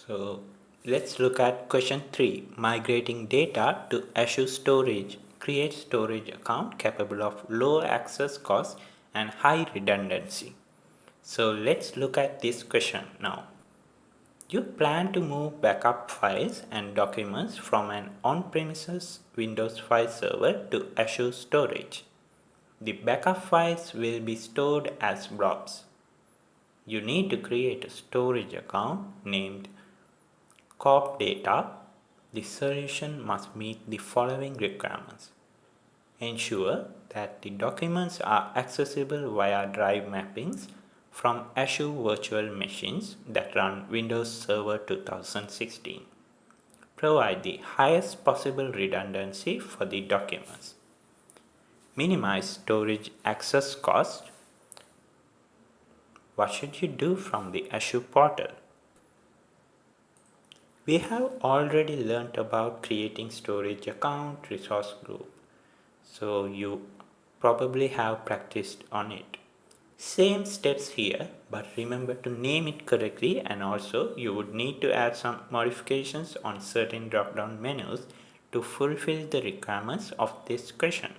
So let's look at question 3. Migrating data to Azure storage. Create storage account capable of low access cost and high redundancy. So let's look at this question now. You plan to move backup files and documents from an on-premises Windows file server to Azure storage. The backup files will be stored as blobs. You need to create a storage account named Corp data. The solution must meet the following requirements. Ensure that the documents are accessible via drive mappings from Azure virtual machines that run Windows Server 2016. Provide the highest possible redundancy for the documents. Minimize storage access cost. What should you do from the Azure portal? We have already learnt about creating storage account resource group, so you probably have practiced on it. Same steps here, but remember to name it correctly, and also you would need to add some modifications on certain drop down menus to fulfill the requirements of this question.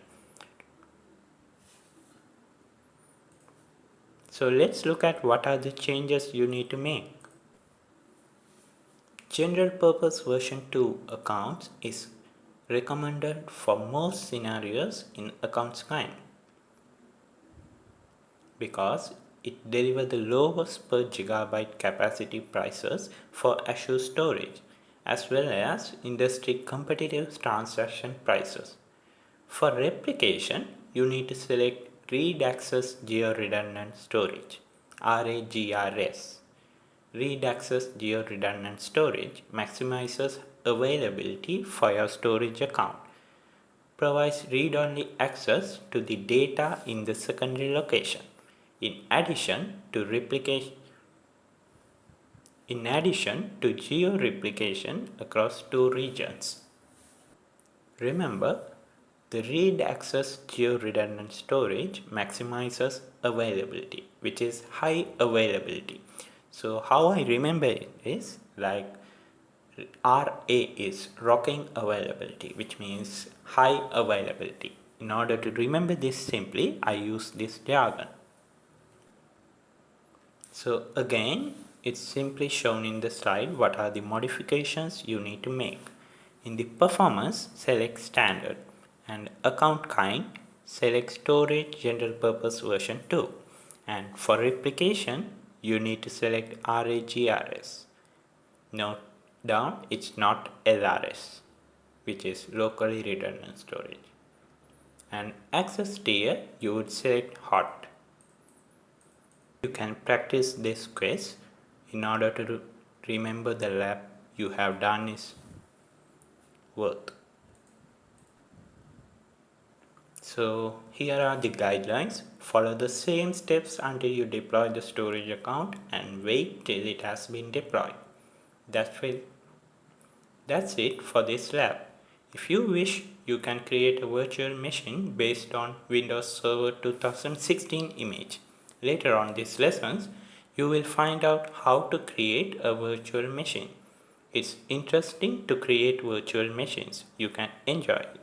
So let's look at what are the changes you need to make. General purpose version 2 accounts is recommended for most scenarios in accounts kind because it delivers the lowest per gigabyte capacity prices for Azure storage as well as industry competitive transaction prices. For replication, you need to select Read Access Geo-Redundant Storage (RAGRS). Read Access Geo-Redundant Storage maximizes availability for your storage account, provides read-only access to the data in the secondary location, in addition to geo-replication across two regions. Remember, the read access geo-redundant storage maximizes availability, which is high availability. So how I remember it is like RA is rocking availability, which means high availability. In order to remember this simply, I use this jargon. So again, it's simply shown in the slide what are the modifications you need to make. In the performance, select standard, and account kind, select storage general purpose version 2, and for replication you need to select RAGRS. Note down it's not LRS, which is locally redundant storage. And access tier you would select hot. You can practice this quiz in order to remember the lab you have done is worth. So here are the guidelines. Follow the same steps until you deploy the storage account and wait till it has been deployed. That's it for this lab. If you wish, you can create a virtual machine based on Windows Server 2016 image. Later on these lessons, you will find out how to create a virtual machine. It's interesting to create virtual machines. You can enjoy it.